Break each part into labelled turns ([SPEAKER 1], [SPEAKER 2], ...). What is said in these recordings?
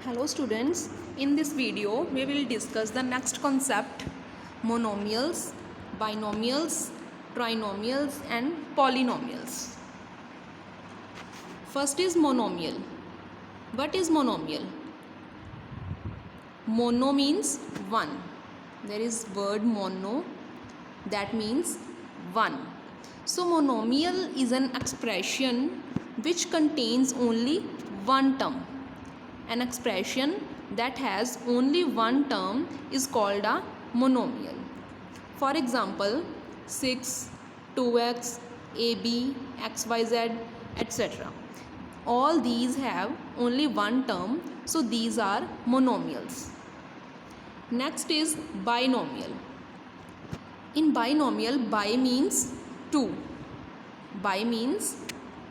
[SPEAKER 1] Hello students, in this video we will discuss the next concept, monomials, binomials, trinomials and polynomials. First is monomial. What is monomial? Mono means one. There is word mono, that means one. So monomial is an expression which contains only one term. An expression that has only one term is called a monomial. For example, 6, 2x, ab, xyz, etc. All these have only one term, so these are monomials. Next is binomial. In binomial, bi means two. Bi means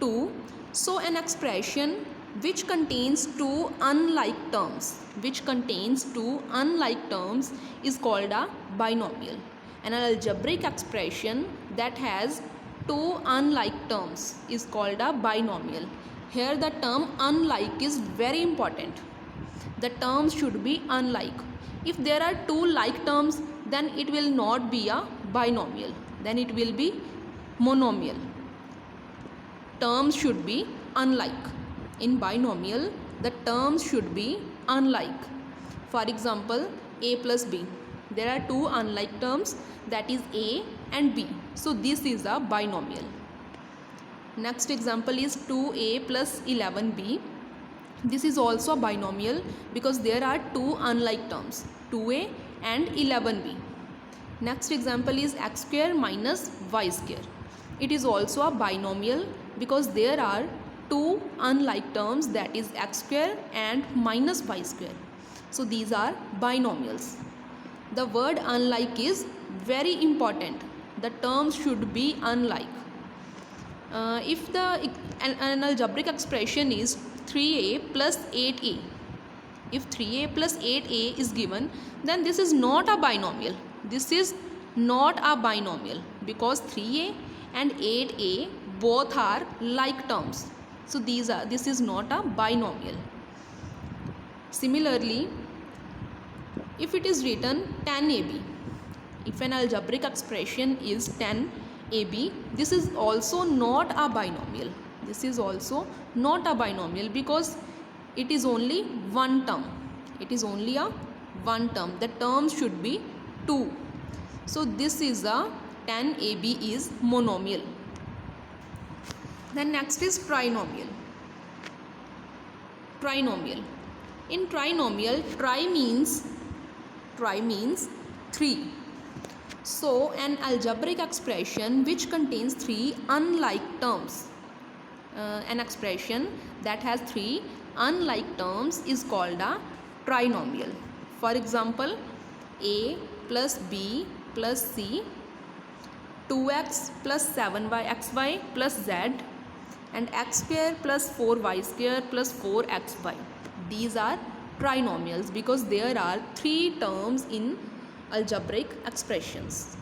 [SPEAKER 1] two. So an expression which contains two unlike terms is called a binomial. An algebraic expression that has two unlike terms is called a binomial. Here the term unlike is very important. The terms should be unlike. If there are two like terms, then it will not be a binomial, then it will be monomial. Terms should be unlike. In binomial, the terms should be unlike. For example, a plus b. There are two unlike terms, that is a and b. So this is a binomial. Next example is 2a plus 11b. This is also a binomial because there are two unlike terms, 2a and 11b. Next example is x square minus y square. It is also a binomial because there are two unlike terms, that is x square and minus y square. So these are binomials. The word unlike is very important. The terms should be unlike. If an algebraic expression is 3a plus 8a, if 3a plus 8a is given, then this is not a binomial. This is not a binomial because 3a and 8a both are like terms. So this is not a binomial. Similarly, if it is written 10ab, if an algebraic expression is 10ab, this is also not a binomial. This is also not a binomial because it is only one term. It is only a one term. The terms should be two. So this is a 10ab is monomial. Then next is trinomial. Trinomial. In trinomial, tri means three. So an algebraic expression which contains three unlike terms, an expression that has three unlike terms is called a trinomial. For example, a plus b plus c, 2x plus 7yxy plus z, and x square plus 4y square plus 4xy. These are trinomials because there are three terms in algebraic expressions.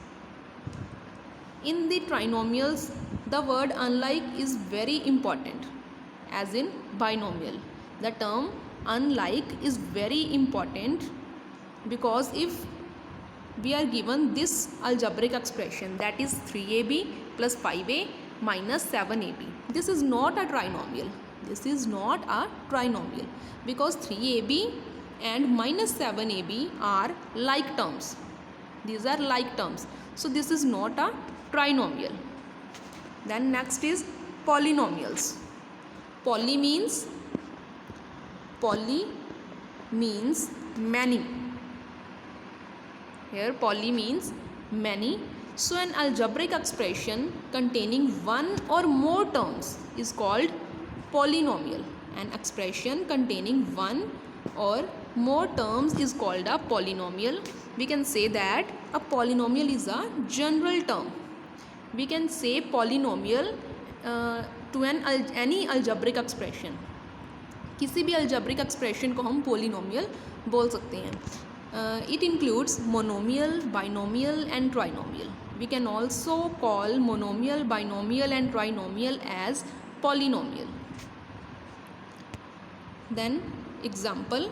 [SPEAKER 1] In the trinomials, the word unlike is very important, as in binomial. The term unlike is very important because if we are given this algebraic expression, that is 3ab plus 5a minus 7ab, this is not a trinomial. This is not a trinomial because 3ab and minus 7ab are like terms. These are like terms. So this is not a trinomial. Then next is polynomials. Poly means many. Here poly means many. So an algebraic expression containing one or more terms is called polynomial. An expression containing one or more terms is called a polynomial. We can say that a polynomial is a general term. We can say polynomial to any algebraic expression. किसी भी algebraic expression को हम polynomial बोल सकते हैं. It includes monomial, binomial and trinomial. We can also call monomial, binomial and trinomial as polynomial. Then Example,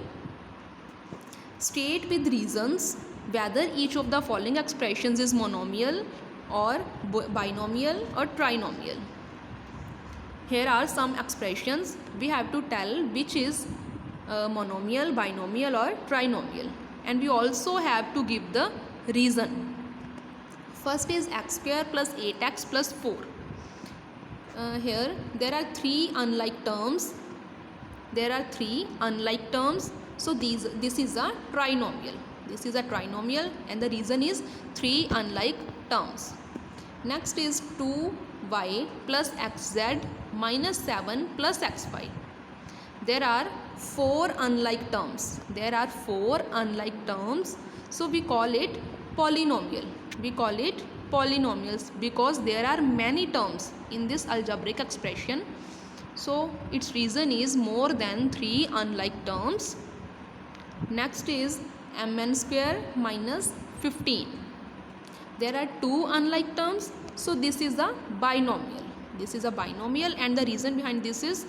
[SPEAKER 1] state with reasons whether each of the following expressions is monomial or binomial or trinomial. Here are some expressions. We have to tell which is monomial, binomial or trinomial, and we also have to give the reason. First is x square plus 8x plus 4. Here there are three unlike terms. So this is a trinomial. This is a trinomial, and the reason is three unlike terms. Next is 2y plus xz minus 7 plus xy. There are four unlike terms. So we call it polynomial. We call it polynomials because there are many terms in this algebraic expression. So its reason is more than three unlike terms. Next is mn square minus 15. There are two unlike terms. So this is a binomial. And the reason behind this is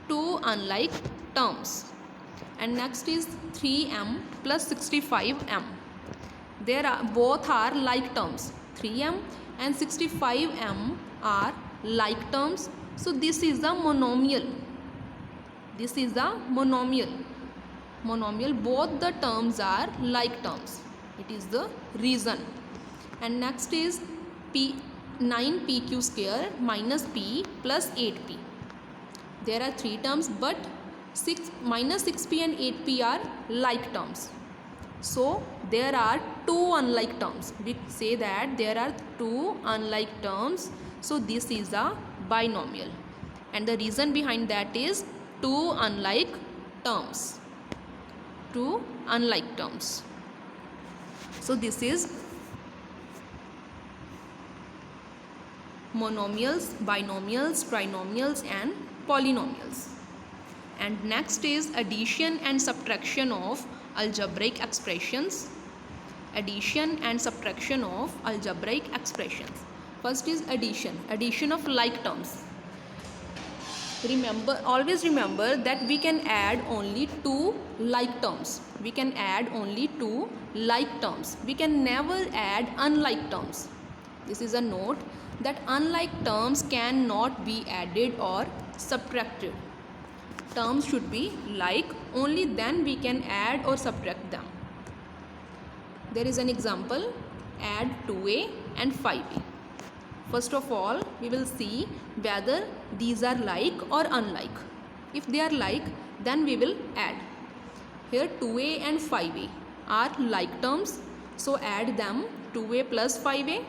[SPEAKER 1] two unlike terms. And next is 3m plus 65m. Both are like terms. 3m and 65m are like terms. So this is a monomial. Both the terms are like terms. It is the reason. And next is 9pq square minus p plus 8p. There are three terms, but minus 6p and 8p are like terms. So there are two unlike terms. We say that there are two unlike terms. So this is a binomial. And the reason behind that is two unlike terms. So this is monomials, binomials, trinomials and polynomials. And next is addition and subtraction of algebraic expressions. First is addition of like terms. Always remember that we can add only two like terms. We can never add unlike terms. This is a note that unlike terms cannot be added or subtracted. Terms should be like, only then we can add or subtract them. There is an example, add 2a and 5a. First of all, we will see whether these are like or unlike. If they are like, then we will add. Here 2a and 5a are like terms, so add them, 2a plus 5a.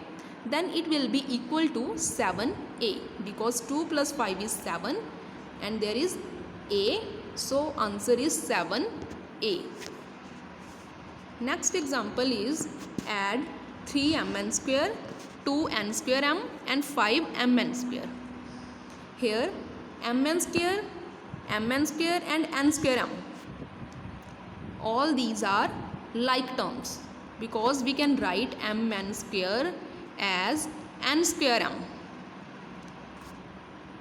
[SPEAKER 1] Then it will be equal to 7a because 2 plus 5 is 7 and there is a, so answer is 7a. Next example is add 3mn square, 2n square m and 5mn square. Here mn square and n square m, all these are like terms because we can write mn square as n square m.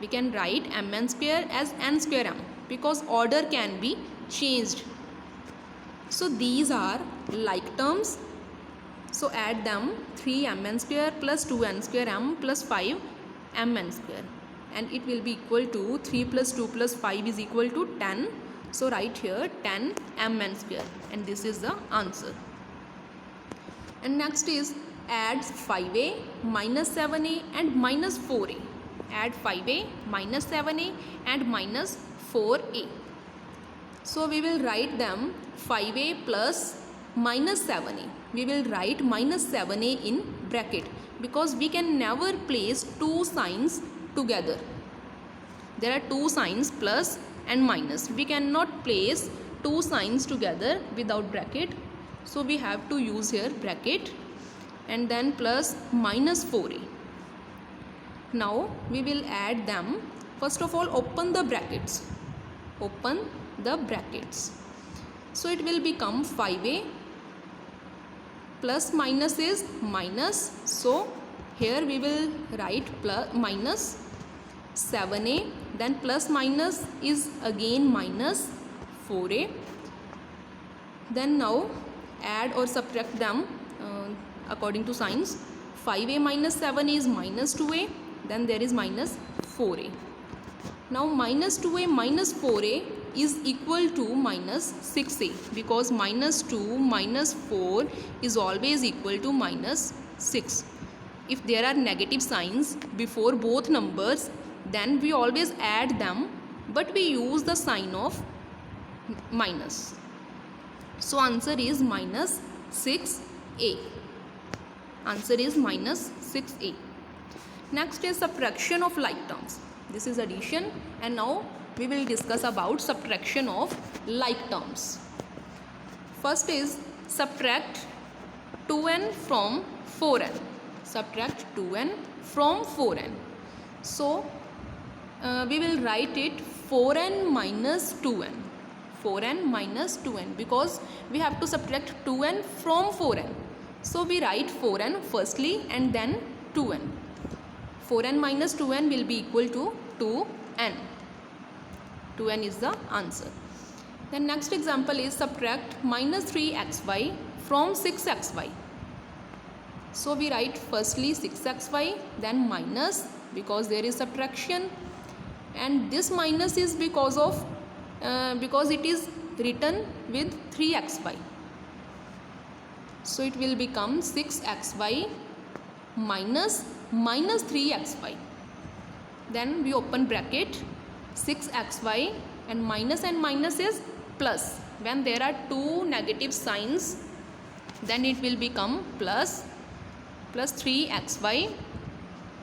[SPEAKER 1] We can write mn square as n square m because order can be changed. So these are like terms. So add them, 3mn square plus 2n square m plus 5mn square, and it will be equal to 3 plus 2 plus 5 is equal to 10. So write here 10mn square, and this is the answer. And next is add 5a minus 7a and minus 4a. Add 5a minus 7a and minus 4a. So we will write them 5a plus minus 7a. We will write minus 7a in bracket because we can never place two signs together. There are two signs, plus and minus. We cannot place two signs together without bracket. So we have to use here bracket and then plus minus 4a. Now we will add them. First of all, open the brackets. So it will become 5a plus minus is minus. So here we will write plus minus 7a, then plus minus is again minus 4a. Then now add or subtract them according to signs. 5a minus 7 is minus 2a, then there is minus 4a. Now minus 2a minus 4a is equal to minus 6a, because minus 2 minus 4 is always equal to minus 6. If there are negative signs before both numbers, then we always add them, but we use the sign of minus. So answer is minus 6a. Answer is minus 6a. Next is subtraction of like terms. This is addition, and now we will discuss about subtraction of like terms. First is subtract 2n from 4n. Subtract 2n from 4n. So we will write it 4n minus 2n. 4n minus 2n, because we have to subtract 2n from 4n. So we write 4n firstly and then 2n. 4n minus 2n will be equal to 2n. 2n is the answer. Then next example is subtract minus 3xy from 6xy. So we write firstly 6xy, then minus, because there is subtraction, and this minus is because it is written with 3xy. So it will become 6xy minus 3xy. Then we open bracket, 6xy, and minus is plus. When there are two negative signs, then it will become plus 3xy.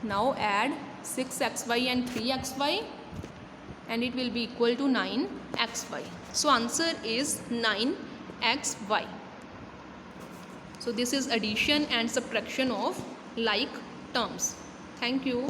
[SPEAKER 1] Now add 6xy and 3xy, and it will be equal to 9xy. So answer is 9xy. So this is addition and subtraction of like terms. Thank you.